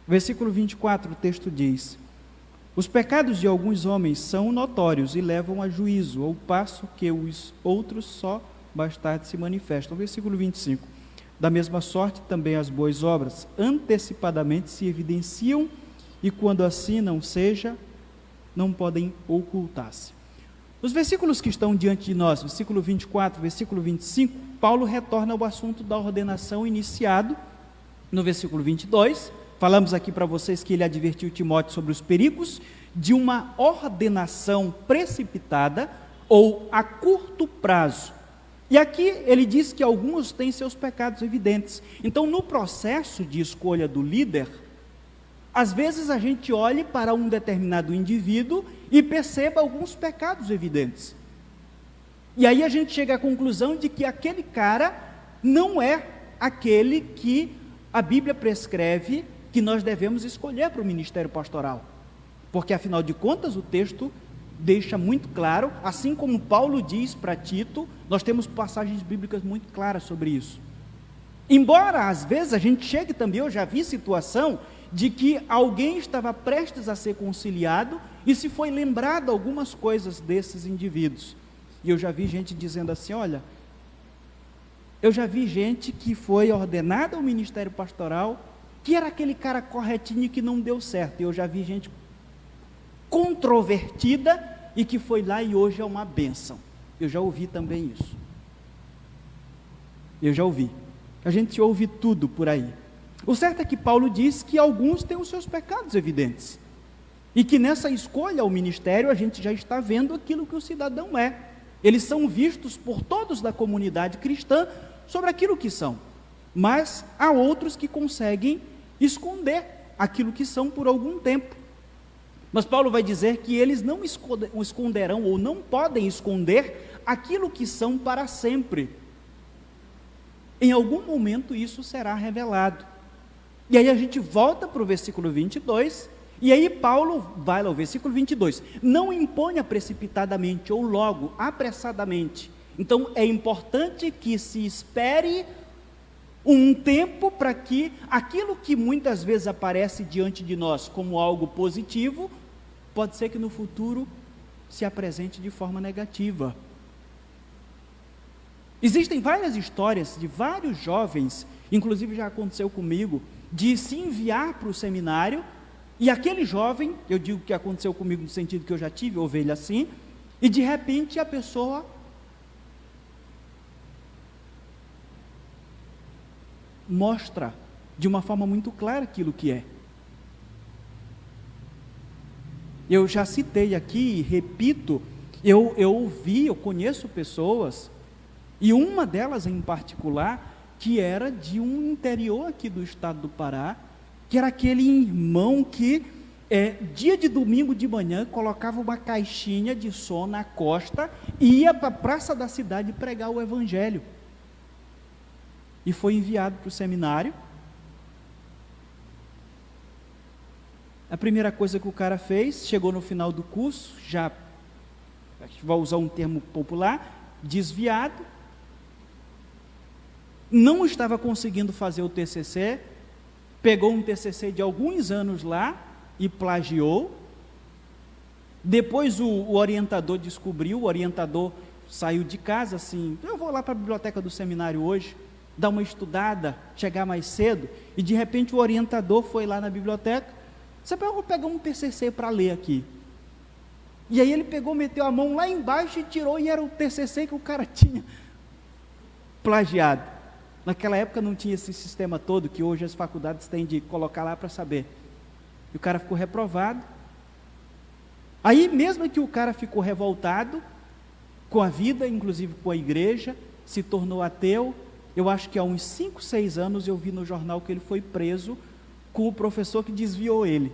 Versículo 24, o texto diz: os pecados de alguns homens são notórios e levam a juízo, ao passo que os outros só mais tarde se manifestam. Versículo 25. Da mesma sorte também as boas obras antecipadamente se evidenciam, e quando assim não seja, não podem ocultar-se. Os versículos que estão diante de nós, versículo 24, versículo 25, Paulo retorna ao assunto da ordenação iniciado no versículo 22. Falamos aqui para vocês que ele advertiu Timóteo sobre os perigos de uma ordenação precipitada ou a curto prazo. E aqui ele diz que alguns têm seus pecados evidentes. Então, no processo de escolha do líder, às vezes a gente olhe para um determinado indivíduo e perceba alguns pecados evidentes. E aí a gente chega à conclusão de que aquele cara não é aquele que a Bíblia prescreve que nós devemos escolher para o ministério pastoral. Porque afinal de contas o texto deixa muito claro, assim como Paulo diz para Tito, nós temos passagens bíblicas muito claras sobre isso. Embora às vezes a gente chegue também, eu já vi situação de que alguém estava prestes a ser conciliado e se foi lembrado algumas coisas desses indivíduos. E eu já vi gente dizendo assim, olha, eu já vi gente que foi ordenada ao ministério pastoral, que era aquele cara corretinho que não deu certo. E eu já vi gente controvertida e que foi lá e hoje é uma bênção. Eu já ouvi também isso. Eu já ouvi. A gente ouve tudo por aí. O certo é que Paulo diz que alguns têm os seus pecados evidentes. E que nessa escolha ao ministério a gente já está vendo aquilo que o cidadão é. Eles são vistos por todos da comunidade cristã sobre aquilo que são. Mas há outros que conseguem esconder aquilo que são por algum tempo. Mas Paulo vai dizer que eles não esconderão ou não podem esconder aquilo que são para sempre. Em algum momento isso será revelado. E aí a gente volta para o versículo 22, e aí Paulo vai lá ao versículo 22, não imponha precipitadamente ou logo, apressadamente. Então é importante que se espere um tempo para que aquilo que muitas vezes aparece diante de nós como algo positivo, pode ser que no futuro se apresente de forma negativa. Existem várias histórias de vários jovens, inclusive já aconteceu comigo, de se enviar para o seminário, e aquele jovem, eu digo que aconteceu comigo no sentido que eu já tive ovelha assim, e de repente a pessoa mostra de uma forma muito clara aquilo que é. Eu já citei aqui e repito, eu conheço pessoas, e uma delas em particular, que era de um interior aqui do estado do Pará, que era aquele irmão que, dia de domingo de manhã, colocava uma caixinha de som na costa, e ia para a praça da cidade pregar o evangelho. E foi enviado para o seminário. A primeira coisa que o cara fez, chegou no final do curso, já, vou usar um termo popular, desviado, não estava conseguindo fazer o TCC, pegou um TCC de alguns anos lá e plagiou. Depois o orientador descobriu, o orientador saiu de casa assim, eu vou lá para a biblioteca do seminário hoje, dar uma estudada, chegar mais cedo, e de repente o orientador foi lá na biblioteca, eu vou pegar um TCC para ler aqui. E aí ele pegou, meteu a mão lá embaixo e tirou, e era o TCC que o cara tinha plagiado. Naquela época não tinha esse sistema todo que hoje as faculdades têm de colocar lá para saber. E o cara ficou reprovado. Aí mesmo que o cara ficou revoltado com a vida, inclusive com a igreja, se tornou ateu, eu acho que há uns 5, 6 anos eu vi no jornal que ele foi preso com o professor que desviou ele,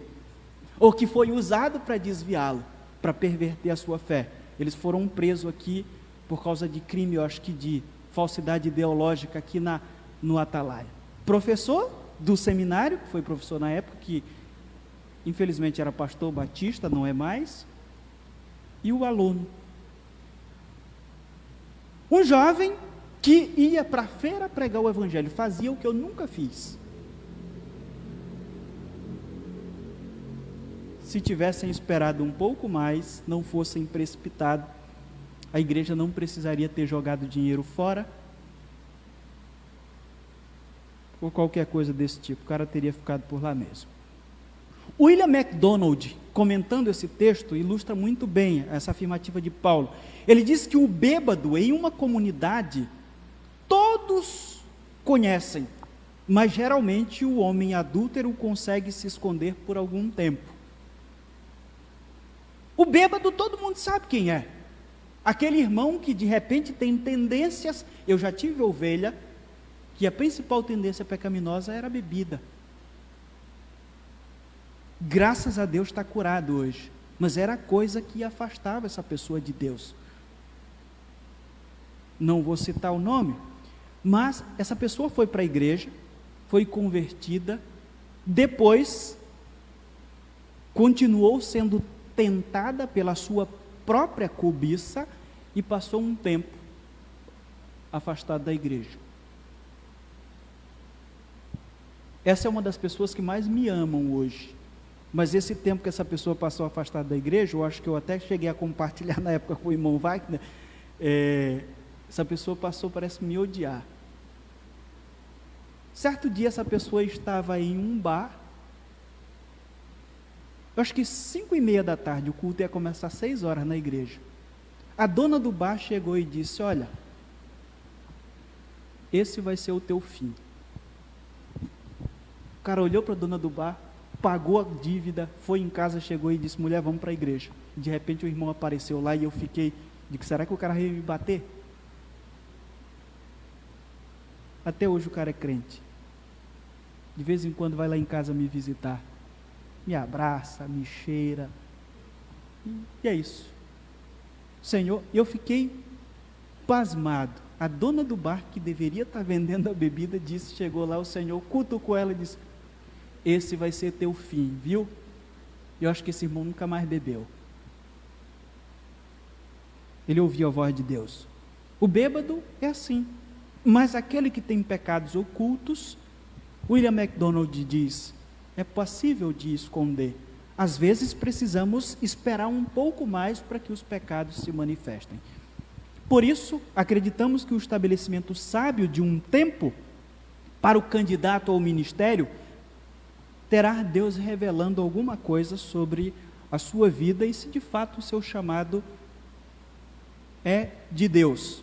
ou que foi usado para desviá-lo, para perverter a sua fé. Eles foram presos aqui por causa de crime, eu acho que de falsidade ideológica aqui no Atalaia. Professor do seminário, que foi professor na época, que infelizmente era pastor batista, não é mais, e o aluno. Um jovem que ia para a feira pregar o evangelho, fazia o que eu nunca fiz. Se tivessem esperado um pouco mais, não fossem precipitados, a igreja não precisaria ter jogado dinheiro fora, ou qualquer coisa desse tipo, o cara teria ficado por lá mesmo. William MacDonald, comentando esse texto, ilustra muito bem essa afirmativa de Paulo. Ele diz que o bêbado em uma comunidade, todos conhecem, mas geralmente o homem adúltero consegue se esconder por algum tempo. O bêbado todo mundo sabe quem é. Aquele irmão que de repente tem tendências, eu já tive ovelha, que a principal tendência pecaminosa era a bebida. Graças a Deus está curado hoje, mas era a coisa que afastava essa pessoa de Deus. Não vou citar o nome, mas essa pessoa foi para a igreja, foi convertida, depois continuou sendo tentada pela sua própria cobiça e passou um tempo afastado da igreja. Essa é uma das pessoas que mais me amam hoje. Mas esse tempo que essa pessoa passou afastada da igreja, eu acho que eu até cheguei a compartilhar na época com o irmão Wagner, essa pessoa passou, parece me odiar. Certo dia essa pessoa estava em um bar, eu acho que 5:30 da tarde, o culto ia começar às 6 horas na igreja. A dona do bar chegou e disse: olha, esse vai ser o teu fim. O cara olhou para a dona do bar, pagou a dívida, foi em casa, chegou e disse: mulher, vamos para a igreja. De repente o irmão apareceu lá e eu fiquei, digo, será que o cara veio me bater? Até hoje o cara é crente. De vez em quando vai lá em casa me visitar, me abraça, me cheira, e é isso. Senhor, eu fiquei pasmado. A dona do bar, que deveria estar vendendo a bebida, disse, chegou lá, o Senhor cutucou ela e disse: esse vai ser teu fim, viu? Eu acho que esse irmão nunca mais bebeu. Ele ouviu a voz de Deus. O bêbado é assim, mas aquele que tem pecados ocultos, William MacDonald diz, é passível de esconder. Às vezes precisamos esperar um pouco mais para que os pecados se manifestem. Por isso, acreditamos que o estabelecimento sábio de um tempo para o candidato ao ministério terá Deus revelando alguma coisa sobre a sua vida e se de fato o seu chamado é de Deus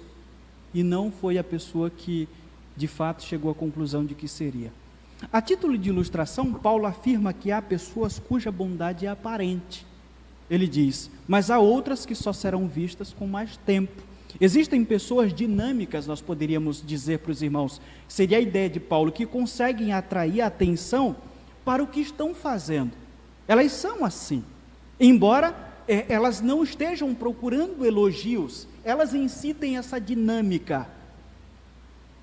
e não foi a pessoa que de fato chegou à conclusão de que seria. A título de ilustração, Paulo afirma que há pessoas cuja bondade é aparente. Ele diz, mas há outras que só serão vistas com mais tempo. Existem pessoas dinâmicas, nós poderíamos dizer para os irmãos, seria a ideia de Paulo, que conseguem atrair a atenção para o que estão fazendo. Elas são assim, embora elas não estejam procurando elogios, elas em si têm essa dinâmica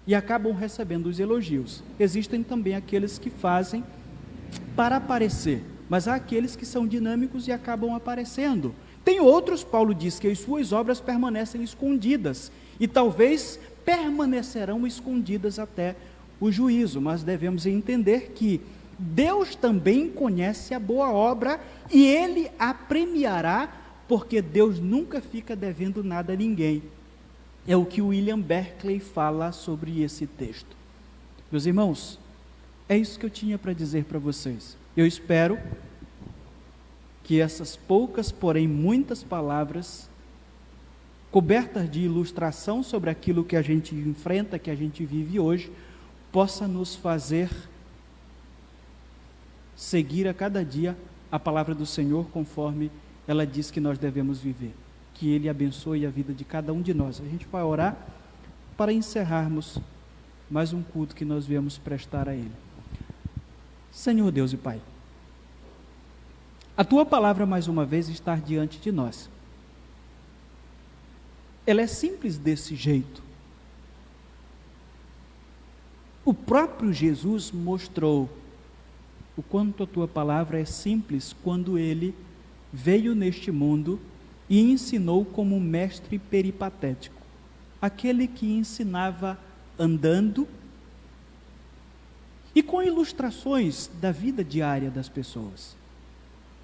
e acabam recebendo os elogios. Existem também aqueles que fazem para aparecer, mas há aqueles que são dinâmicos e acabam aparecendo. Tem outros, Paulo diz, que as suas obras permanecem escondidas e talvez permanecerão escondidas até o juízo, mas devemos entender que Deus também conhece a boa obra e Ele a premiará, porque Deus nunca fica devendo nada a ninguém. É o que William Berkeley fala sobre esse texto. Meus irmãos, é isso que eu tinha para dizer para vocês. Eu espero que essas poucas, porém muitas palavras, cobertas de ilustração sobre aquilo que a gente enfrenta, que a gente vive hoje, possa nos fazer seguir a cada dia a palavra do Senhor conforme ela diz que nós devemos viver. Que Ele abençoe a vida de cada um de nós. A gente vai orar para encerrarmos mais um culto que nós viemos prestar a Ele. Senhor Deus e Pai, a Tua palavra mais uma vez está diante de nós. Ela é simples desse jeito. O próprio Jesus mostrou o quanto a Tua palavra é simples quando Ele veio neste mundo e ensinou como um mestre peripatético, aquele que ensinava andando e com ilustrações da vida diária das pessoas.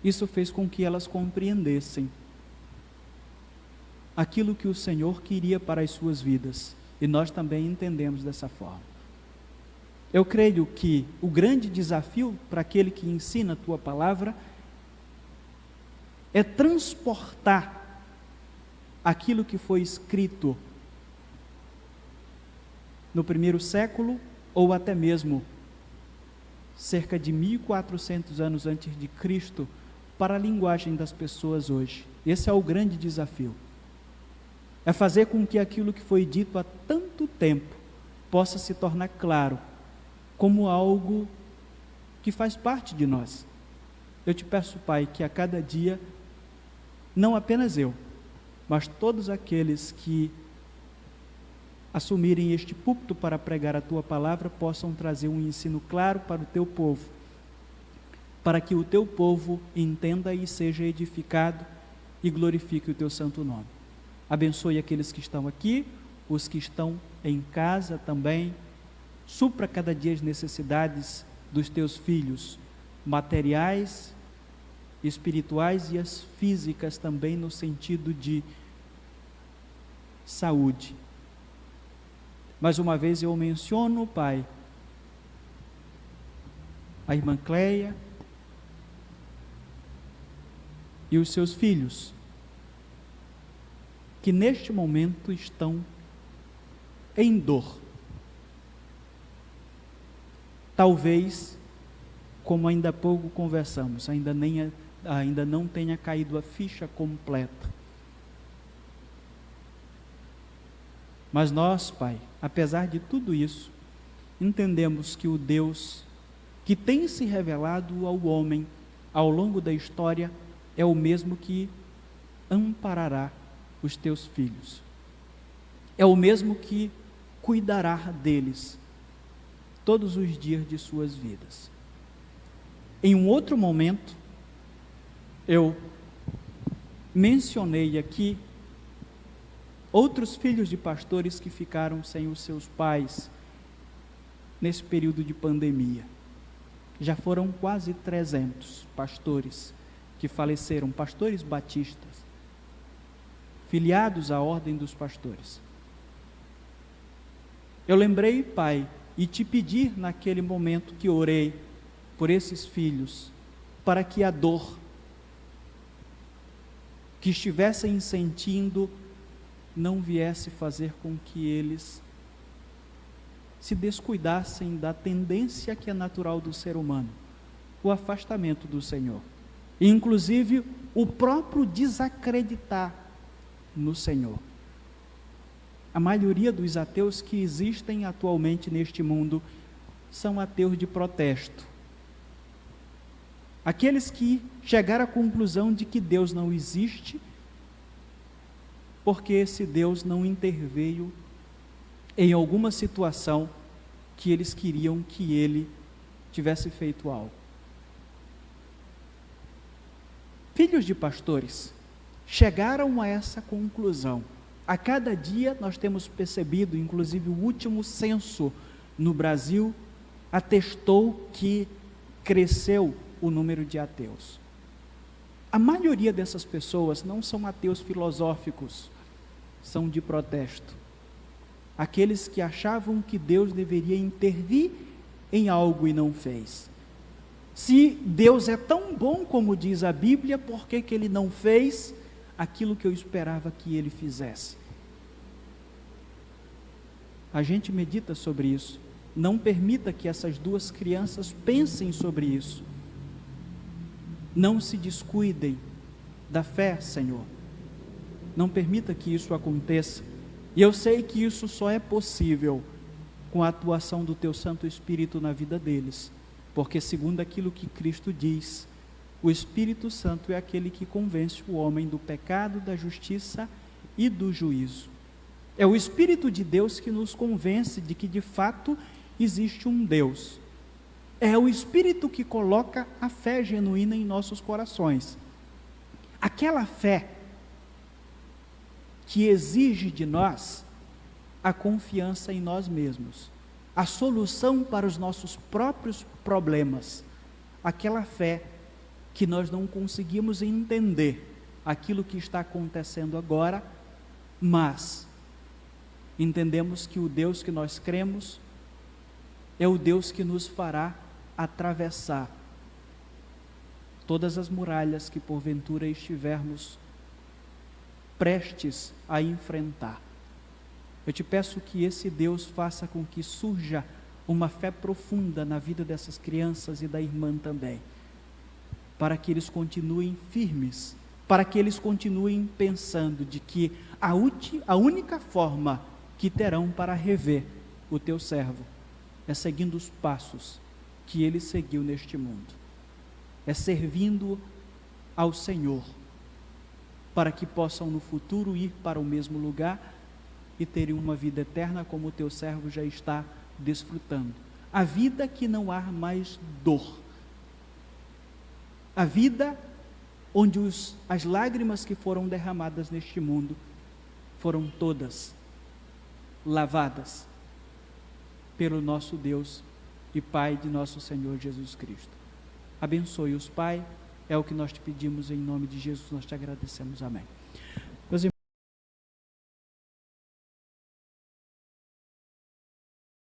Isso fez com que elas compreendessem aquilo que o Senhor queria para as suas vidas, e nós também entendemos dessa forma. Eu creio que o grande desafio para aquele que ensina a Tua palavra é transportar aquilo que foi escrito no primeiro século, ou até mesmo cerca de 1400 anos antes de Cristo, para a linguagem das pessoas hoje. Esse é o grande desafio. É fazer com que aquilo que foi dito há tanto tempo possa se tornar claro, como algo que faz parte de nós. Eu te peço, Pai, que a cada dia, não apenas eu, mas todos aqueles que assumirem este púlpito para pregar a Tua palavra, possam trazer um ensino claro para o Teu povo, para que o Teu povo entenda e seja edificado e glorifique o Teu santo nome. Abençoe aqueles que estão aqui, os que estão em casa também, supra cada dia as necessidades dos Teus filhos, materiais, espirituais e as físicas também, no sentido de saúde. Mais uma vez eu menciono, Pai, a irmã Cleia e os seus filhos, que neste momento estão em dor. Talvez, como ainda há pouco conversamos, ainda não tenha caído a ficha completa. Mas nós, Pai, apesar de tudo isso, entendemos que o Deus que tem se revelado ao homem ao longo da história é o mesmo que amparará os Teus filhos. É o mesmo que cuidará deles todos os dias de suas vidas. Em um outro momento, eu mencionei aqui outros filhos de pastores que ficaram sem os seus pais nesse período de pandemia. Já foram quase 300 pastores que faleceram, pastores batistas, filiados à ordem dos pastores. Eu lembrei, Pai, e te pedi naquele momento que orei por esses filhos, para que a dor que estivessem sentindo não viesse fazer com que eles se descuidassem da tendência que é natural do ser humano, o afastamento do Senhor, e inclusive o próprio desacreditar no Senhor. A maioria dos ateus que existem atualmente neste mundo são ateus de protesto. Aqueles que chegaram à conclusão de que Deus não existe, porque esse Deus não interveio em alguma situação que eles queriam que Ele tivesse feito algo. Filhos de pastores chegaram a essa conclusão. A cada dia nós temos percebido, inclusive o último censo no Brasil atestou que cresceu o número de ateus. A maioria dessas pessoas não são ateus filosóficos, são de protesto. Aqueles que achavam que Deus deveria intervir em algo e não fez. Se Deus é tão bom como diz a Bíblia, por que Ele não fez aquilo que eu esperava que Ele fizesse? A gente medita sobre isso. Não permita que essas duas crianças pensem sobre isso. Não se descuidem da fé, Senhor. Não permita que isso aconteça. E eu sei que isso só é possível com a atuação do Teu Santo Espírito na vida deles. Porque segundo aquilo que Cristo diz, o Espírito Santo é aquele que convence o homem do pecado, da justiça e do juízo. É o Espírito de Deus que nos convence de que de fato existe um Deus. É o Espírito que coloca a fé genuína em nossos corações. Aquela fé que exige de nós a confiança em nós mesmos, a solução para os nossos próprios problemas. Aquela fé que nós não conseguimos entender aquilo que está acontecendo agora, mas entendemos que o Deus que nós cremos é o Deus que nos fará atravessar todas as muralhas que porventura estivermos prestes a enfrentar. Eu te peço que esse Deus faça com que surja uma fé profunda na vida dessas crianças e da irmã também, para que eles continuem firmes, para que eles continuem pensando de que a única forma que terão para rever o teu servo é seguindo os passos que ele seguiu neste mundo, é servindo ao Senhor, para que possam no futuro ir para o mesmo lugar e terem uma vida eterna como o teu servo já está desfrutando. A vida que não há mais dor, a vida onde as lágrimas que foram derramadas neste mundo foram todas lavadas pelo nosso Deus e Pai de nosso Senhor Jesus Cristo. Abençoe-os, Pai, é o que nós te pedimos em nome de Jesus, nós te agradecemos, amém.